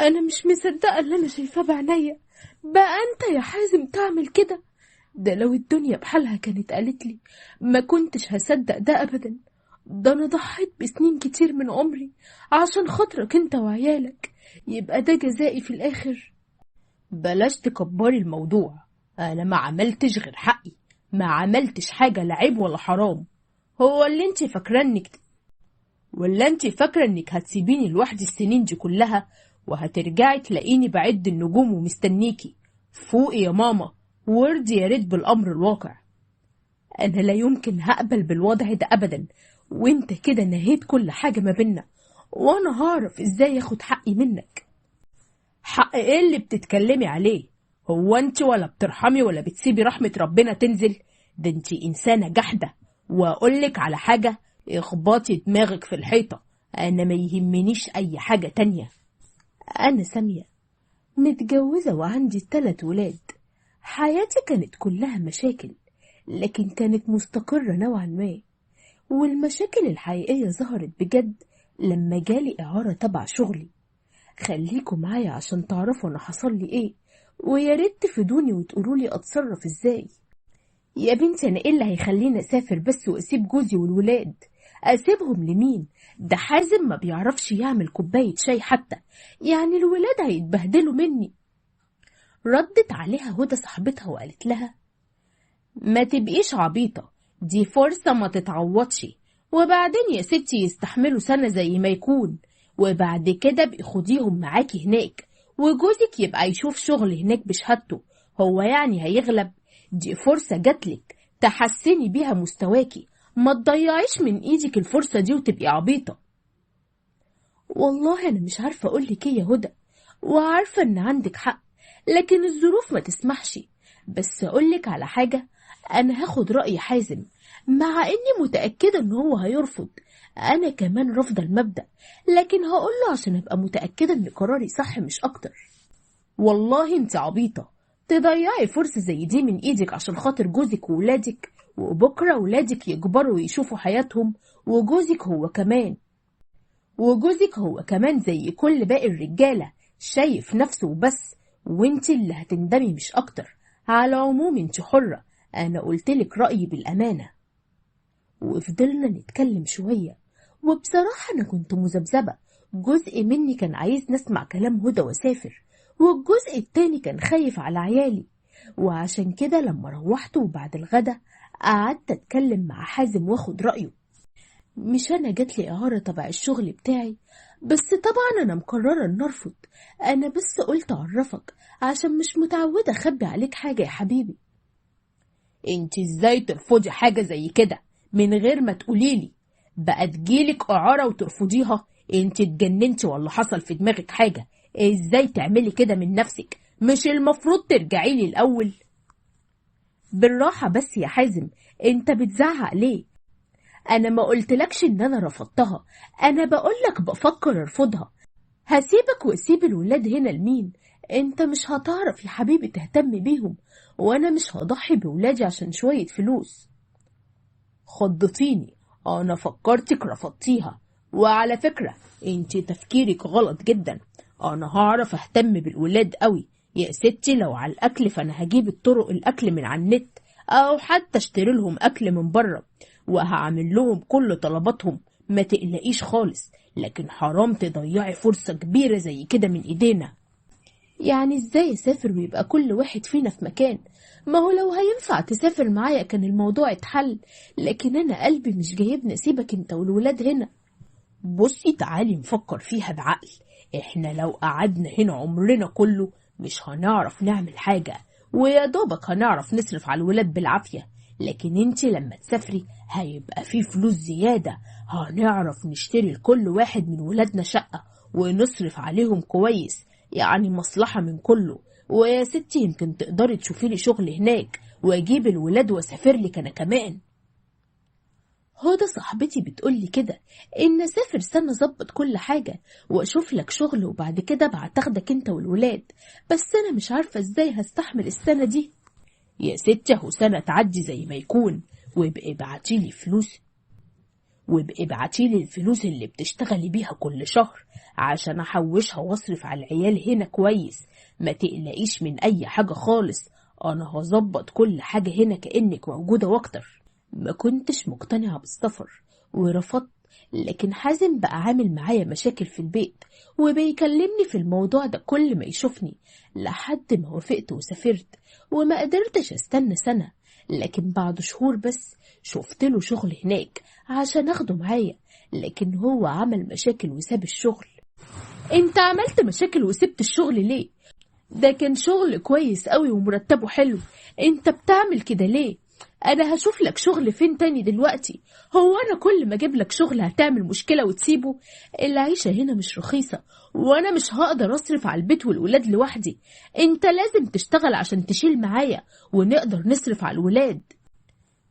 انا مش مصدقه اللي انا شايفاه بعينيا. بقى انت يا حازم تعمل كده؟ ده لو الدنيا بحالها كانت قالت لي ما كنتش هصدق ده ابدا. ده انا ضحيت بسنين كتير من عمري عشان خاطرك انت وعيالك، يبقى ده جزائي في الاخر؟ بلاش تكبري الموضوع. انا ما عملتش غير حقي، ما عملتش حاجه لا عيب ولا حرام. هو اللي انت فاكره انك ولا انت فاكره انك هتسيبيني لوحدي السنين دي كلها وهترجعي تلاقيني بعد النجوم ومستنيكي؟ فوقي يا ماما، وارضي يا ريت بالامر الواقع. انا لا يمكن هقبل بالوضع ده ابدا، وانت كده نهيت كل حاجه ما بينا، وانا هعرف ازاي اخد حقي منك. حق ايه اللي بتتكلمي عليه؟ هو انت ولا بترحمي ولا بتسيبي رحمة ربنا تنزل؟ ده انت انسانة جحدة. واقولك على حاجة، اخبطي دماغك في الحيطة. انا ما يهمنيش اي حاجة تانية. انا سامية، متجوزة وعندي 3 ولاد. حياتي كانت كلها مشاكل، لكن كانت مستقرة نوعا ما. والمشاكل الحقيقية ظهرت بجد لما جالي إعارة تبع شغلي. خليكوا معايا عشان تعرفوا انا حصل لي ايه، ويا ريت تفيدوني وتقولوا لي اتصرف ازاي. يا بنتي، انا ايه اللي هيخليني اسافر بس واسيب جوزي والولاد؟ اسيبهم لمين؟ ده حازم ما بيعرفش يعمل كوباية شاي حتى، يعني الولاد هيتبهدلوا مني. ردت عليها هدى صاحبتها وقالت لها: ما تبقيش عبيطة، دي فرصة ما تتعوضش. وبعدين يا ستي يستحملوا سنة زي ما يكون، وبعد كده بقي خديهم معاكي هناك، وجوزك يبقى يشوف شغل هناك بشهادته. هو يعني هيغلب؟ دي فرصة جاتلك تحسني بيها مستواكي، ما تضيعيش من ايدك الفرصة دي وتبقي عبيطة. والله انا مش عارفة اقولك ايه يا هدى، وعارفة ان عندك حق، لكن الظروف ما تسمحش. بس اقولك على حاجة، انا هاخد رأي حازم، مع اني متأكدة ان هو هيرفض. انا كمان رافضة المبدأ، لكن هقوله عشان ابقى متأكدة ان قراري صح مش اكتر. والله انت عبيطة تضيعي فرصة زي دي من ايدك عشان خاطر جوزك وولادك، وبكرة ولادك يكبروا ويشوفوا حياتهم، وجوزك هو كمان زي كل باقي الرجالة شايف نفسه وبس، وانت اللي هتندمي مش اكتر. على العموم انت حرة، انا قلتلك رأيي بالامانة. وفضلنا نتكلم شوية، وبصراحة انا كنت مذبذبة. جزء مني كان عايز نسمع كلام هدى واسافر، والجزء التاني كان خايف على عيالي. وعشان كده لما روحت وبعد الغدا قعدت اتكلم مع حازم واخد رأيه. مش انا جاتلي اعارة تبع الشغل بتاعي، بس طبعا انا مقررة ان ارفض. انا بس قلت اعرفك عشان مش متعودة اخبي عليك حاجة يا حبيبي. انت ازاي ترفضي حاجة زي كده من غير ما تقوليلي؟ بقى تجيلك اعارة وترفضيها؟ انت اتجننتي ولا حصل في دماغك حاجة؟ ازاي تعملي كده من نفسك؟ مش المفروض ترجعيلي الاول؟ بالراحة بس يا حازم، انت بتزعق ليه؟ انا ما قلتلكش ان انا رفضتها، انا بقولك بفكر ارفضها. هسيبك واسيب الولاد هنا لمين؟ انت مش هتعرف يا حبيبي تهتم بيهم، وانا مش هضحي بولادي عشان شوية فلوس. خضتيني. انا فكرتك رفضتيها، وعلى فكرة انت تفكيرك غلط جدا. انا هعرف اهتم بالولاد قوي يا ستي. لو على الاكل فانا هجيب الطرق الاكل من على النت، او حتى اشتري لهم اكل من بره، وهعمل لهم كل طلباتهم، ما تقلقيش خالص. لكن حرام تضيعي فرصة كبيرة زي كده من ايدينا. يعني ازاي اسافر ويبقى كل واحد فينا في مكان؟ ما هو لو هينفع تسافر معايا كان الموضوع اتحل، لكن انا قلبي مش جايبني اسيبك انت والولاد هنا. بصي تعالي نفكر فيها بعقل. احنا لو قعدنا هنا عمرنا كله مش هنعرف نعمل حاجة، ويا دوبك هنعرف نصرف على الولاد بالعافية. لكن انتي لما تسافري هيبقى في فلوس زيادة، هنعرف نشتري لكل واحد من ولادنا شقة ونصرف عليهم كويس، يعني مصلحة من كله. ويا ستي يمكن تقدري تشوفي لي شغل هناك واجيب الولاد واسافر لك انا كمان. هدى صاحبتي بتقولي كده، ان اسافر سنة ظبط كل حاجة واشوف لك شغل، وبعد كده بعتاخدك انت والولاد. بس انا مش عارفة ازاي هستحمل السنة دي. يا ستي اهو سنة تعدي زي ما يكون، وابقي بعتيلي فلوس. وابقي ابعتيلي الفلوس اللي بتشتغلي بيها كل شهر عشان احوشها واصرف على العيال هنا كويس. ما تقلقيش من اي حاجة خالص، انا هظبط كل حاجة هنا كأنك موجودة واكتر. ما كنتش مقتنعة بالسفر ورفضت، لكن حازم بقى عامل معايا مشاكل في البيت وبيكلمني في الموضوع ده كل ما يشوفني، لحد ما وافقت وسافرت. وما قدرتش استنى سنة، لكن بعد شهور بس شفت له شغل هناك عشان اخده معايا، لكن هو عمل مشاكل وساب الشغل. انت عملت مشاكل وسبت الشغل ليه؟ ده كان شغل كويس قوي ومرتبه حلو، انت بتعمل كده ليه؟ انا هشوف لك شغل فين تاني دلوقتي؟ هو انا كل ما اجيب لك شغل هتعمل مشكلة وتسيبه؟ العيشة هنا مش رخيصة، وانا مش هقدر اصرف على البيت والولاد لوحدي. انت لازم تشتغل عشان تشيل معايا ونقدر نصرف على الولاد.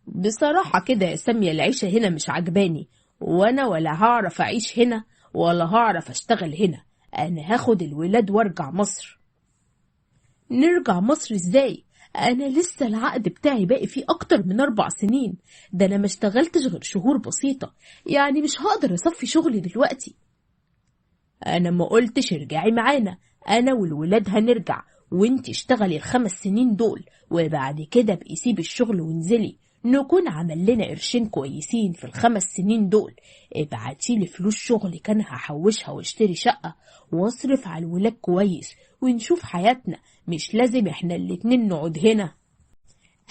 بصراحة كده يا سامية العيشة هنا مش عجباني، وانا ولا هعرف اعيش هنا ولا هعرف اشتغل هنا. انا هاخد الولاد وارجع مصر. نرجع مصر ازاي؟ انا لسه العقد بتاعي باقي فيه اكتر من 4 سنين، ده انا ما اشتغلتش غير شهور بسيطة، يعني مش هقدر اصفي شغلي دلوقتي. انا ما قلتش ارجعي معانا، انا والولاد هنرجع، وانتي اشتغلي ال5 سنين دول وبعد كده بقي سيبي الشغل وانزلي، نكون عمل لنا قرشين كويسين في ال5 سنين دول. ابعتيلي فلوس شغلك انا هحوشها واشتري شقة واصرف على الولاد كويس ونشوف حياتنا، مش لازم احنا الاتنين نقعد هنا.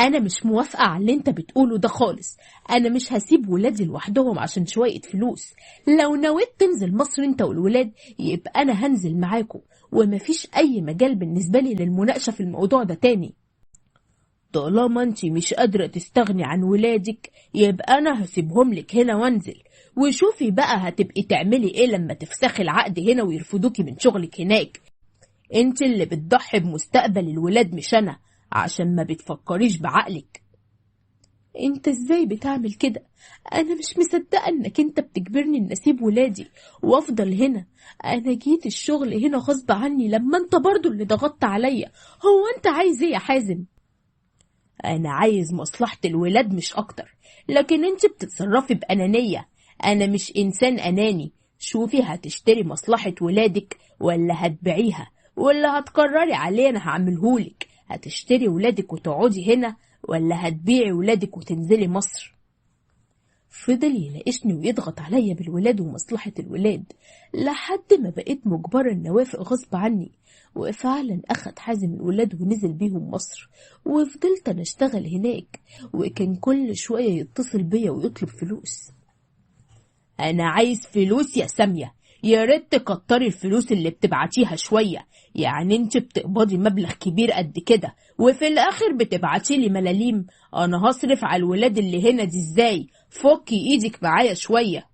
انا مش موافقة على اللي انت بتقوله ده خالص، انا مش هسيب ولادي لوحدهم عشان شوية فلوس. لو نويت تنزل مصر انت والولاد يبقى انا هنزل معاكم، ومفيش اي مجال بالنسبة لي للمناقشة في الموضوع ده تاني. طالما انت مش قادرة تستغني عن ولادك يبقى انا هسيبهم لك هنا وانزل، وشوفي بقى هتبقي تعملي ايه لما تفسخي العقد هنا ويرفضوكي من شغلك هناك. انت اللي بتضحي بمستقبل الولاد مش انا، عشان ما بتفكريش بعقلك. انت ازاي بتعمل كده؟ انا مش مصدقه انك انت بتجبرني ان اسيب ولادي وافضل هنا. انا جيت الشغل هنا غصب عني لما انت برضو اللي ضغطت عليا. هو انت عايز ايه يا حازم؟ انا عايز مصلحة الولاد مش اكتر، لكن انت بتتصرفي بأنانية. انا مش انسان اناني. شوفي هتشتري مصلحة ولادك ولا هتبيعيها، ولا هتقرري عليه انا هعملهولك. هتشتري ولادك وتقعدي هنا ولا هتبيعي ولادك وتنزلي مصر؟ فضل يناقشني ويضغط عليا بالولاد ومصلحة الولاد لحد ما بقيت مجبرة إن أوافق غصب عني. وفعلا أخد حازم الولاد ونزل بيهم مصر، وفضلت أنا أشتغل هناك، وكان كل شوية يتصل بيا ويطلب فلوس. أنا عايز فلوس يا سامية، يا ريت تكتري الفلوس اللي بتبعتيها شوية. يعني انت بتقبضي مبلغ كبير قد كده وفي الآخر بتبعتي لي ملاليم. أنا هصرف على الولاد اللي هنا دي ازاي؟ فكي ايدك معايا شوية.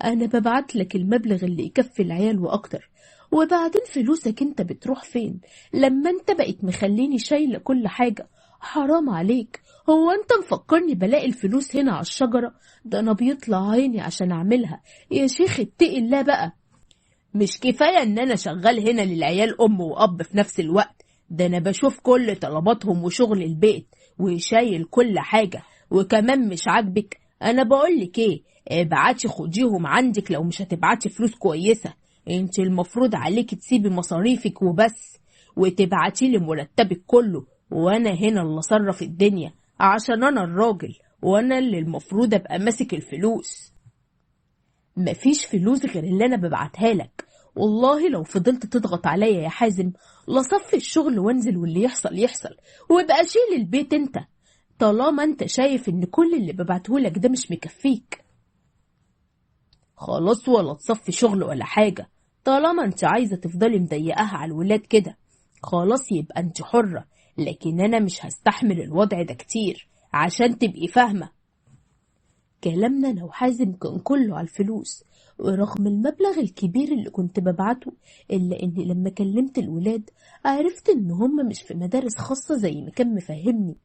أنا ببعت لك المبلغ اللي يكفي العيال وأكتر، وبعدين فلوسك انت بتروح فين لما انت بقيت مخليني شايلة كل حاجة؟ حرام عليك، هو انت مفكرني بلاقي الفلوس هنا على الشجرة؟ ده انا بيطلع عيني عشان اعملها. يا شيخ اتقي الله بقى. مش كفاية ان انا شغال هنا للعيال ام واب في نفس الوقت؟ ده انا بشوف كل طلباتهم وشغل البيت وشايل كل حاجة، وكمان مش عاجبك؟ انا بقولك ايه، ابعتي خديهم عندك لو مش هتبعتي فلوس كويسة. انت المفروض عليك تسيبي مصاريفك وبس وتبعتي لي مرتبك كله، وانا هنا اللي اصرف الدنيا عشان انا الراجل، وانا اللي المفروض ابقى ماسك الفلوس. مفيش فلوس غير اللي انا ببعتها لك. والله لو فضلت تضغط عليا يا حازم لصفي الشغل وانزل واللي يحصل يحصل، وابقى شيل البيت انت، طالما انت شايف ان كل اللي ببعتهولك ده مش مكفيك. خلاص، ولا تصفي شغل ولا حاجة، طالما انت عايزة تفضلي مضيقاها على الولاد كده خلاص يبقى انت حرة، لكن انا مش هستحمل الوضع ده كتير عشان تبقي فاهمة. كلامنا انا وحازم كان كله على الفلوس، ورغم المبلغ الكبير اللي كنت ببعته إلا إني لما كلمت الولاد عرفت إن هم مش في مدارس خاصة زي ما كان مفهمني،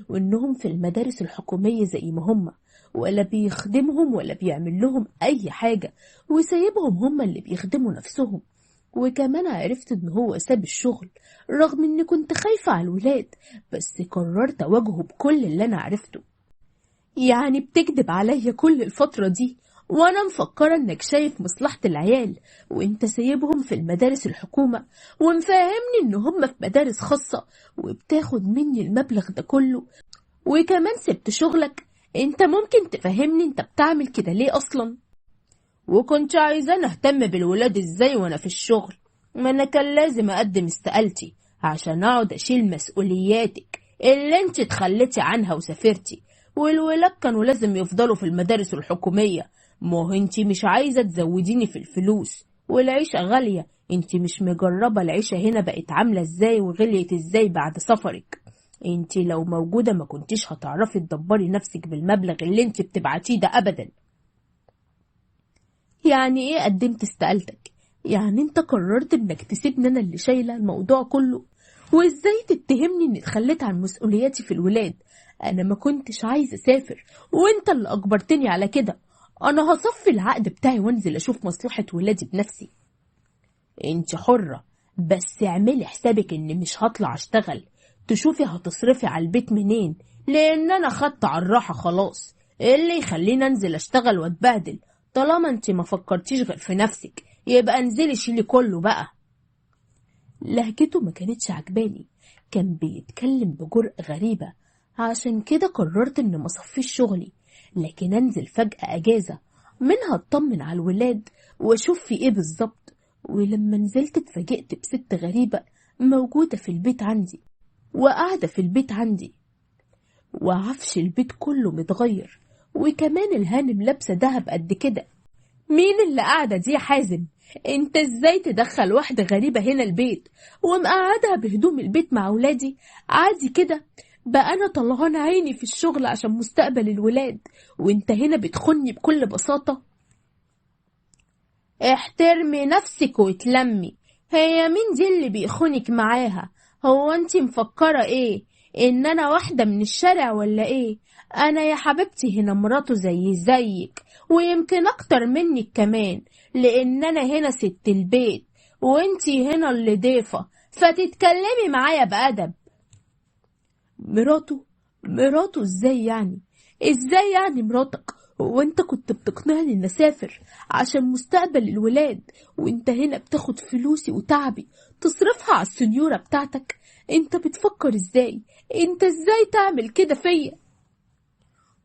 وإنهم في المدارس الحكومية زي ما هم، ولا بيخدمهم ولا بيعمل لهم أي حاجة، وسايبهم هم اللي بيخدموا نفسهم. وكمان عرفت إن هو ساب الشغل رغم إني كنت خايفة على الولاد، بس قررت أواجهه بكل اللي أنا عرفته. يعني بتكذب عليا كل الفترة دي وانا مفكرة انك شايف مصلحة العيال، وانت سايبهم في المدارس الحكومة ومفهمني ان هم في مدارس خاصة وبتاخد مني المبلغ ده كله، وكمان سبت شغلك. انت ممكن تفهمني انت بتعمل كده ليه اصلا؟ وكنت عايزة اهتم بالولاد ازاي وانا في الشغل؟ ما انا كان لازم اقدم استقالتي عشان اقعد اشيل مسؤولياتك اللي انت اتخليتي عنها وسافرتي، والولاد كانوا لازم يفضلوا في المدارس الحكومية. ما هو انت مش عايزة تزوديني في الفلوس، والعيشة غالية. انت مش مجربة العيشة هنا بقت عاملة ازاي وغليت ازاي بعد سفرك. انت لو موجودة ما كنتيش هتعرفي تدبري نفسك بالمبلغ اللي انت بتبعتيه ده ابدا. يعني ايه قدمت استقالتك؟ يعني انت قررت انك تسيبني انا اللي شايله الموضوع كله؟ وازاي تتهمني اني اتخليت عن مسؤولياتي في الولاد؟ انا ما كنتش عايزه اسافر وانت اللي اجبرتني على كده. انا هصفي العقد بتاعي وانزل اشوف مصلحه ولادي بنفسي. انت حره، بس اعملي حسابك اني مش هطلع اشتغل. تشوفي هتصرفي على البيت منين، لان انا خدت على الراحه خلاص. ايه اللي يخليني انزل اشتغل واتبهدل؟ طالما انت ما فكرتيش غير في نفسك يبقى انزلي شيلي كله بقى. لهجته ما كانتش عجباني، كان بيتكلم بجرأة غريبة. عشان كده قررت ان ما اصفيش شغلي، لكن انزل فجأة اجازة منها اطمن على الولاد واشوف في ايه بالظبط. ولما نزلت اتفاجئت بست غريبة موجودة في البيت عندي وقاعدة في البيت عندي، وعفش البيت كله متغير، وكمان الهانم لابسة دهب قد كده. مين اللي قاعدة دي يا حازم؟ انت ازاي تدخل واحدة غريبة هنا البيت ومقعدها بهدوم البيت مع ولادي عادي كده؟ بقى انا طلعان عيني في الشغل عشان مستقبل الولاد، وانت هنا بتخني بكل بساطة. احترمي نفسك واتلمي. هي مين دي اللي بيخونك معاها؟ هو انت مفكرة ايه ان انا واحدة من الشارع ولا ايه؟ انا يا حبيبتي هنا مراته زيك، ويمكن اكتر منك كمان، لان انا هنا ست البيت وانتي هنا اللي ضيفة، فتتكلمي معايا بأدب. مراته ازاي يعني؟ ازاي يعني مراتك؟ هو انت كنت بتقنعني ان اسافر عشان مستقبل الولاد، وانت هنا بتاخد فلوسي وتعبي تصرفها على السنيورة بتاعتك؟ انت بتفكر ازاي؟ انت ازاي تعمل كده فيا؟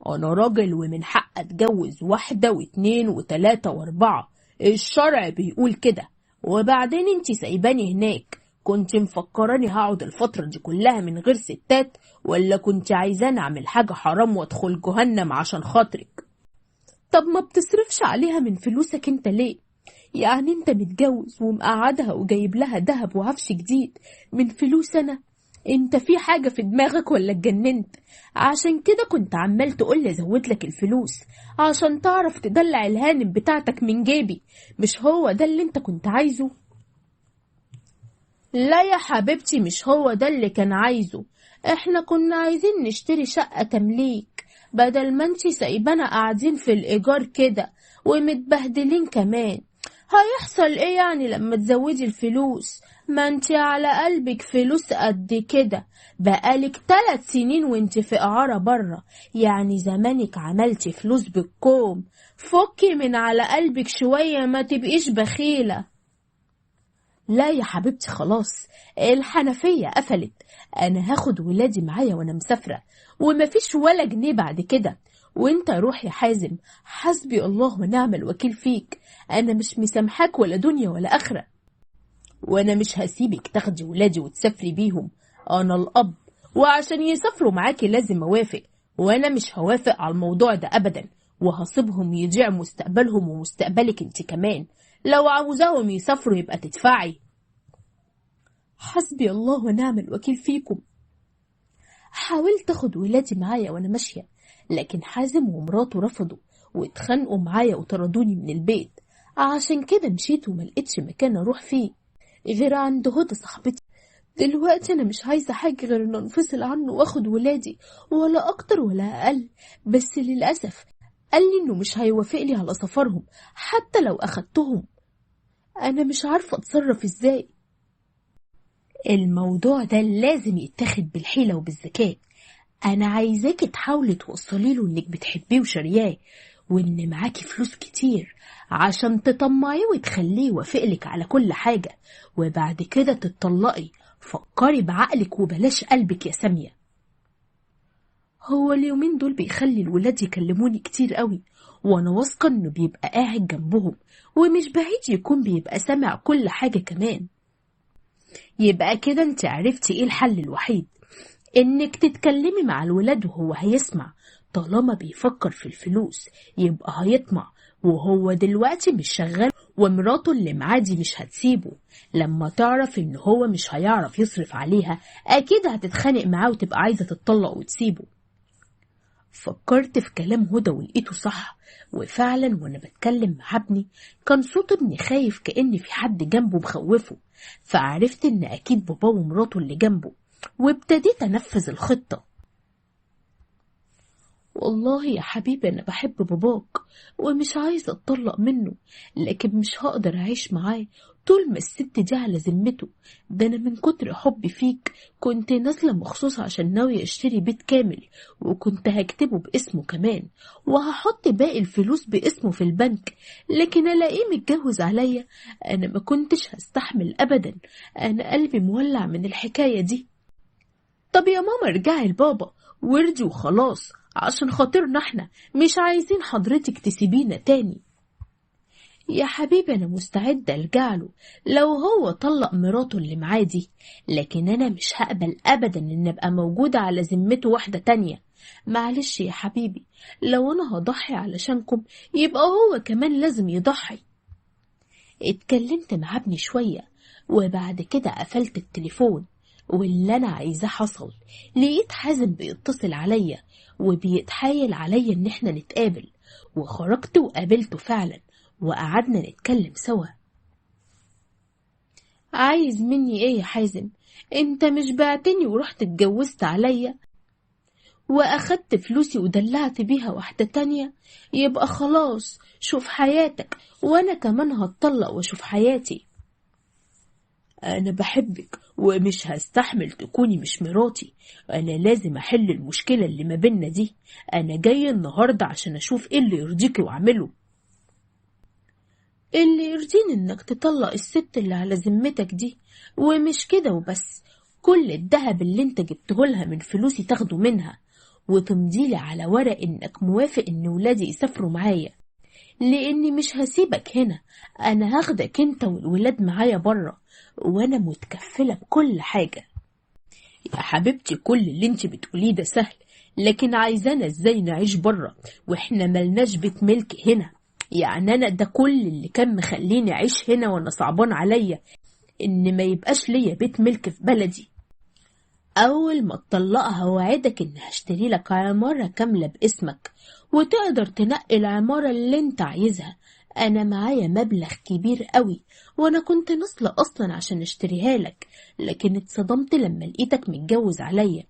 انا راجل ومن حق اتجوز واحدة واتنين وتلاتة واربعة، الشرع بيقول كده. وبعدين انتي سايباني هناك، كنت مفكراني هقعد الفترة دي كلها من غير ستات، ولا كنت عايزاني اعمل حاجة حرام وادخل جهنم عشان خاطرك؟ طب ما بتصرفش عليها من فلوسك انت ليه؟ يعني انت متجوز ومقعدها وجايب لها دهب وعفش جديد من فلوس انا؟ انت في حاجة في دماغك ولا اتجننت؟ عشان كده كنت عمال تقولي ازود لك الفلوس عشان تعرف تدلع الهانم بتاعتك من جيبي. مش هو ده اللي انت كنت عايزه؟ لا يا حبيبتي، مش هو ده اللي كان عايزه. احنا كنا عايزين نشتري شقة تمليك، بدل ما انتي سايبانا قاعدين في الإيجار كده ومتبهدلين كمان. هيحصل ايه يعني لما تزودي الفلوس؟ ما انتي على قلبك فلوس قد كده، بقالك 3 سنين وانتي في إعارة برا، يعني زمانك عملتي فلوس بالكوم. فكي من على قلبك شوية، ما تبقيش بخيلة. لا يا حبيبتي خلاص، الحنفية قفلت. أنا هاخد ولادي معايا وأنا مسافرة، ومفيش ولا جنيه بعد كده. وانت روح يا حازم، حسبي الله ونعم الوكيل فيك. أنا مش مسامحاك ولا دنيا ولا آخرة، وأنا مش هسيبك تاخدي ولادي وتسافري بيهم. أنا الأب، وعشان يسافروا معاكي لازم أوافق، وأنا مش هوافق على الموضوع ده أبدا. وهسيبهم يضيع مستقبلهم ومستقبلك انت كمان. لو عاوزاهم يسافروا يبقى تدفعي. حسبي الله ونعم الوكيل فيكم. حاولت اخد ولادي معايا وانا ماشية، لكن حازم ومراته رفضوا واتخانقوا معايا وطردوني من البيت. عشان كده مشيت وملقتش مكان اروح فيه غير عند هدى صاحبتي. دلوقتي انا مش عايزة حاجة غير ان انفصل عنه واخد ولادي، ولا اكتر ولا اقل. بس للأسف قال لي انه مش هيوافق لي على سفرهم حتى لو اخدتهم. انا مش عارفة اتصرف ازاي. الموضوع ده لازم يتاخد بالحيلة وبالذكاء. أنا عايزاكي تحاولي توصلي له إنك بتحبيه وشارياه، وإن معاكي فلوس كتير عشان تطمعيه وتخليه يوافقلك على كل حاجة، وبعد كده تتطلقي. فكري بعقلك وبلاش قلبك يا سامية. هو اليومين دول بيخلي الولاد يكلموني كتير قوي، وانا واثقة انه بيبقى قاعد جنبهم، ومش بعيد يكون بيبقى سامع كل حاجة كمان. يبقى كده انت عرفتي ايه الحل الوحيد، انك تتكلمي مع الولاد وهو هيسمع. طالما بيفكر في الفلوس يبقى هيطمع، وهو دلوقتي مش شغال، ومراته اللي معاه دي مش هتسيبه. لما تعرف ان هو مش هيعرف يصرف عليها اكيد هتتخانق معاه وتبقى عايزة تتطلق وتسيبه. فكرت في كلام هدى ولقيته صح، وفعلا وانا بتكلم مع ابني كان صوت ابني خايف كأن في حد جنبه مخوفه، فعرفت ان اكيد باباه ومراته اللي جنبه، وابتديت انفذ الخطة. والله يا حبيبي أنا بحب باباك ومش عايزة أتطلق منه، لكن مش هقدر أعيش معاه طول ما الست دي على ذمته. ده أنا من كتر حبي فيك كنت نازلة مخصوص عشان ناوية أشتري بيت كامل، وكنت هكتبه باسمه كمان، وهحط باقي الفلوس باسمه في البنك، لكن ألاقيه متجوز عليا. أنا ما كنتش هستحمل أبدا، أنا قلبي مولع من الحكاية دي. طب يا ماما ارجعي لبابا وارجي وخلاص، عشان خاطرنا احنا مش عايزين حضرتك تسيبينا تاني. يا حبيبي أنا مستعدة أرجعله لو هو طلق مراته اللي معاه دي، لكن أنا مش هقبل أبدا إن أبقى موجودة على ذمته واحدة تانية. معلش يا حبيبي، لو أنا هضحي علشانكم يبقى هو كمان لازم يضحي. اتكلمت مع ابني شوية وبعد كده قفلت التليفون، واللي أنا عايزاه حصل. لقيت حازم بيتصل عليا وبيتحايل عليا إن احنا نتقابل، وخرجت وقابلته فعلا وقعدنا نتكلم سوا. عايز مني ايه يا حازم؟ انت مش بعتني ورحت اتجوزت عليا واخدت فلوسي ودلعت بيها واحدة تانية؟ يبقى خلاص شوف حياتك، وانا كمان هتطلق واشوف حياتي. أنا بحبك ومش هستحمل تكوني مش مراتي، أنا لازم أحل المشكلة اللي ما بيننا دي. أنا جاي النهاردة عشان أشوف إيه اللي يرضيكي وأعمله. اللي يرضيني إنك تطلق الست اللي على ذمتك دي، ومش كده وبس، كل الذهب اللي انت جبتهولها من فلوسي تاخده منها، وتمضيلي على ورق إنك موافق إن ولادي يسافروا معايا، لاني مش هسيبك هنا. انا هاخدك انت والولاد معايا بره، وانا متكفلة بكل حاجة. يا حبيبتي كل اللي انت بتقوليه ده سهل، لكن عايزانا ازاي نعيش بره واحنا ملناش بيت ملك هنا؟ يعني انا ده كل اللي كان مخليني اعيش هنا، وانا صعبان عليا ان ما يبقاش ليا بيت ملك في بلدي. أول ما تطلقها وعدك إن هشتري لك عمارة كاملة باسمك، وتقدر تنقي العمارة اللي انت عايزها. أنا معايا مبلغ كبير قوي، وأنا كنت نصلة أصلا عشان اشتريها لك، لكن اتصدمت لما لقيتك متجوز عليا.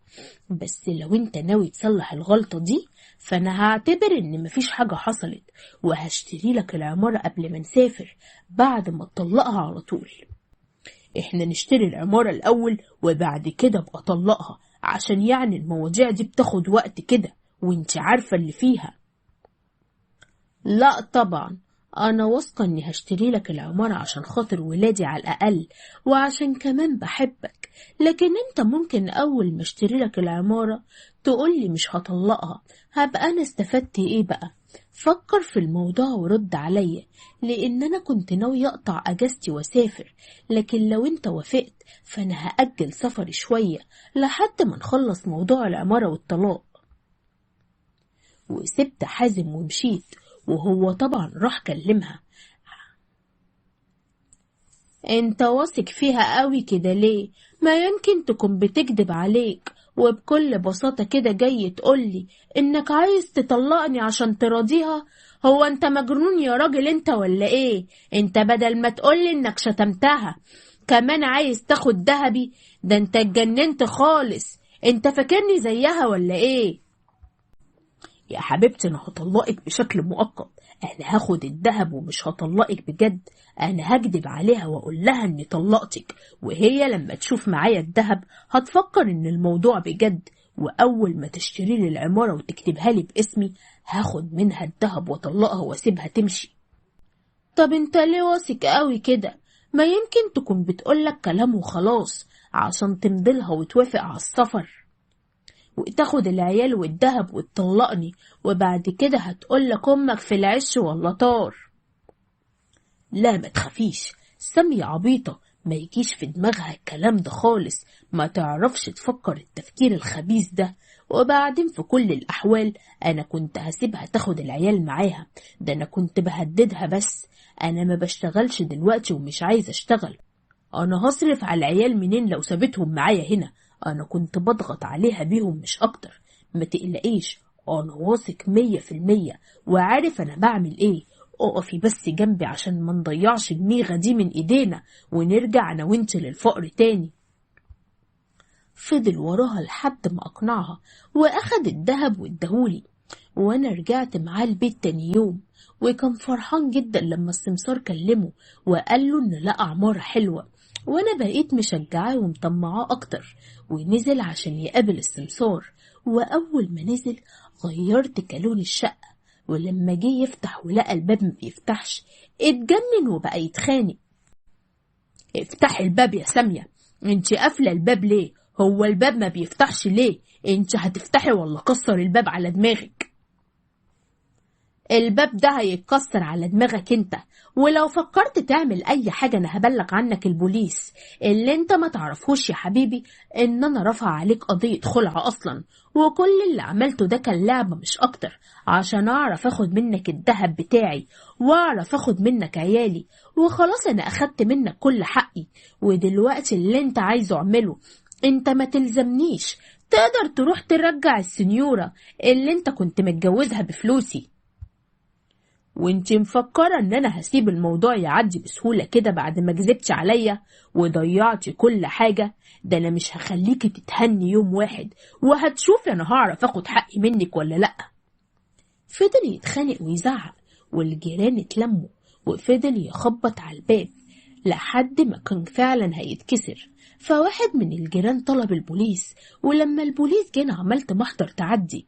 بس لو انت ناوي تصلح الغلطة دي فأنا هعتبر إن مفيش حاجة حصلت، وهشتري لك العمارة قبل ما نسافر بعد ما تطلقها على طول. احنا نشتري العمارة الأول وبعد كده ابقى طلقها، عشان يعني المواضيع دي بتاخد وقت كده وانت عارفة اللي فيها. لا طبعا، أنا واثقة إني هشتري لك العمارة عشان خاطر ولادي على الأقل، وعشان كمان بحبك. لكن أنت ممكن أول ما اشتري لك العمارة تقولي مش هطلقها، هبقى أنا استفدت إيه بقى؟ فكر في الموضوع ورد عليا، لأن أنا كنت ناوية أقطع أجازتي وأسافر، لكن لو أنت وافقت فأنا هأجل سفري شوية لحد ما نخلص موضوع العمارة والطلاق. وسبت حازم ومشيت، وهو طبعا راح كلمها. انت واثق فيها قوي كده ليه؟ ما يمكن تكون بتكذب عليك، وبكل بساطة كده جاي تقولي انك عايز تطلقني عشان تراضيها؟ هو انت مجنون يا راجل انت ولا ايه؟ انت بدل ما تقولي انك شتمتها كمان عايز تاخد دهبي؟ ده انت اتجننت خالص، انت فاكرني زيها ولا ايه؟ يا حبيبتي أنا هطلقك بشكل مؤقت، أنا هاخد الذهب ومش هطلقك بجد. أنا هكدب عليها وأقول لها إني طلقتك، وهي لما تشوف معايا الذهب هتفكر إن الموضوع بجد، وأول ما تشتري لي العمارة وتكتبها لي باسمي هاخد منها الذهب وأطلقها وأسيبها تمشي. طب انت ليه واثق قوي كده؟ ما يمكن تكون بتقولك كلام وخلاص عشان تمضيلها وتوافق على السفر وتاخد العيال والذهب وتطلقني، وبعد كده هتقولك أمك في العش ولا طار. لا ما تخافيش، سامية عبيطة ما يجيش في دماغها الكلام ده خالص، ما تعرفش تفكر التفكير الخبيث ده. وبعدين في كل الأحوال أنا كنت هسيبها تاخد العيال معاها، ده أنا كنت بهددها بس. أنا ما بشتغلش دلوقتي ومش عايزة أشتغل، أنا هصرف على العيال منين لو سابتهم معايا هنا؟ أنا كنت بضغط عليها بيهم مش أكتر. ما تقلقيش، أنا واثق 100% وعارف أنا بعمل إيه. اقفي بس جنبي عشان ما نضيعش الميغة دي من ايدينا ونرجع انا وانت للفقر تاني. فضل وراها لحد ما اقنعها واخد الذهب واداهولي، وانا رجعت معاه البيت تاني يوم، وكان فرحان جدا لما السمسار كلمه وقال له ان لقى عمارة حلوة، وانا بقيت مشجعاه ومطمعاه اكتر. ونزل عشان يقابل السمسار، واول ما نزل غيرت كالون الشقة، ولما جه يفتح ولقى الباب ما بيفتحش اتجنن وبقى يتخانق. افتحي الباب يا سامية، انت قافلة الباب ليه؟ هو الباب ما بيفتحش ليه؟ انت هتفتحي ولا كسر الباب على دماغك؟ الباب ده هيتكسر على دماغك انت، ولو فكرت تعمل اي حاجة انا هبلغ عنك البوليس. اللي انت ما تعرفوش يا حبيبي ان انا رافعه عليك قضية خلع اصلا، وكل اللي عملته ده كان لعبة مش اكتر عشان اعرف اخد منك الذهب بتاعي واعرف اخد منك عيالي، وخلاص انا اخدت منك كل حقي. ودلوقتي اللي انت عايزه اعمله، انت ما تلزمنيش، تقدر تروح ترجع السنيورة اللي انت كنت متجوزها بفلوسي. وانت مفكرة ان انا هسيب الموضوع يعدي بسهولة كده بعد ما كذبتي عليا وضيعتي كل حاجة؟ ده انا مش هخليكي تتهني يوم واحد، وهتشوفي انا هعرف اخد حقي منك ولا لأ. فضل يتخانق ويزعق، والجيران اتلموا وفضل يخبط على الباب لحد ما كان فعلا هيتكسر. فواحد من الجيران طلب البوليس، ولما البوليس جينا عملت محضر تعدي،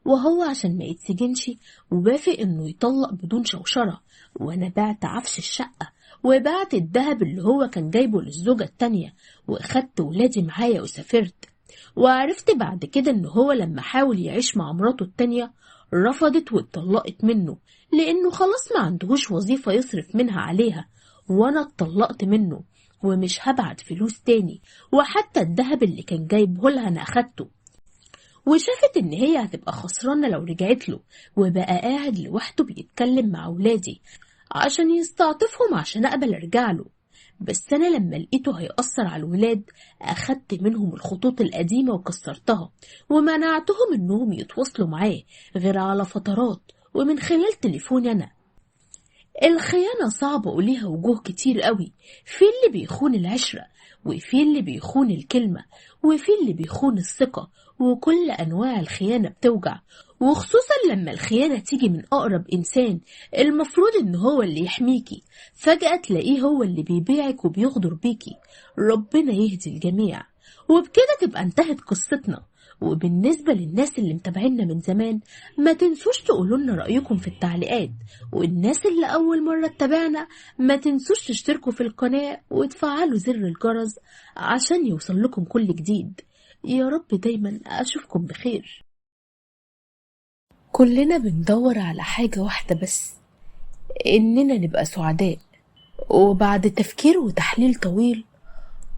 وهو عشان ما يتسجنش ووافق انه يطلق بدون شوشرة. وانا بعت عفش الشقة وبعت الذهب اللي هو كان جايبه للزوجة التانية، واخدت ولادي معايا وسافرت. وعرفت بعد كده انه هو لما حاول يعيش مع مراته التانية رفضت واتطلقت منه، لانه خلاص ما عندهوش وظيفة يصرف منها عليها. وانا اتطلقت منه ومش هبعت فلوس تاني، وحتى الذهب اللي كان جايبه لها انا اخدته. وشافت ان هي هتبقى خسرانة لو رجعت له، وبقى قاعد لوحده بيتكلم مع ولادي عشان يستعطفهم عشان اقبل ارجع له. بس انا لما لقيته هيأثر على الولاد اخدت منهم الخطوط القديمة وكسرتها، ومنعتهم انهم يتواصلوا معاه غير على فترات ومن خلال تليفوني انا. الخيانة صعبة وليها وجوه كتير قوي، في اللي بيخون العشرة، وفي اللي بيخون الكلمة، وفي اللي بيخون الثقة، وكل أنواع الخيانة بتوجع، وخصوصا لما الخيانة تيجي من أقرب إنسان المفروض إن هو اللي يحميكي، فجأة تلاقيه هو اللي بيبيعك وبيغدر بيكي. ربنا يهدي الجميع. وبكده تبقى انتهت قصتنا. وبالنسبة للناس اللي متابعينا من زمان، ما تنسوش تقولوا لنا رأيكم في التعليقات، والناس اللي أول مرة تتابعنا ما تنسوش تشتركوا في القناة وتفعلوا زر الجرس عشان يوصل لكم كل جديد. يا رب دايما أشوفكم بخير. كلنا بندور على حاجة واحدة بس، إننا نبقى سعداء. وبعد تفكير وتحليل طويل،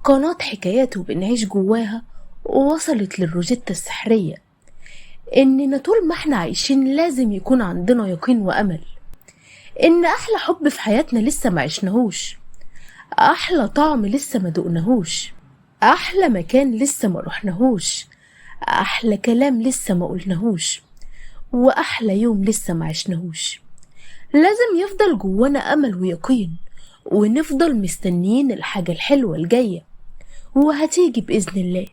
قناة حكايات وبنعيش جواها ووصلت للروجيتا السحرية، إننا طول ما احنا عايشين لازم يكون عندنا يقين وأمل إن أحلى حب في حياتنا لسه ما عشناهوش، أحلى طعم لسه ما دقناهوش، أحلى مكان لسه ما رحناهوش، أحلى كلام لسه ما قلناهوش، وأحلى يوم لسه ما عشناهوش. لازم يفضل جوانا أمل ويقين، ونفضل مستنيين الحاجة الحلوة الجاية، وهتيجي بإذن الله.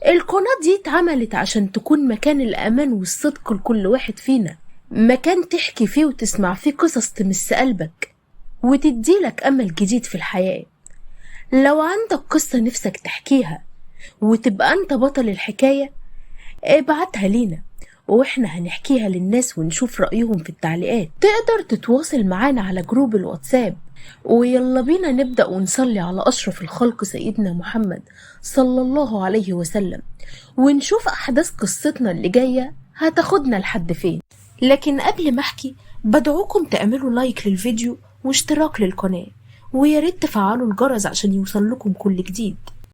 القناة دي اتعملت عشان تكون مكان الأمان والصدق لكل واحد فينا، مكان تحكي فيه وتسمع فيه قصص تمس قلبك وتديلك أمل جديد في الحياة. لو عندك قصة نفسك تحكيها وتبقى أنت بطل الحكاية، ابعتها لينا واحنا هنحكيها للناس ونشوف رأيهم في التعليقات. تقدر تتواصل معانا على جروب الواتساب. ويلا بينا نبدأ ونصلي على أشرف الخلق سيدنا محمد صلى الله عليه وسلم، ونشوف أحداث قصتنا اللي جاية هتاخدنا لحد فين. لكن قبل ما أحكي بدعوكم تعملوا لايك للفيديو واشتراك للقناة، وياريت تفعلوا الجرس عشان يوصل لكم كل جديد.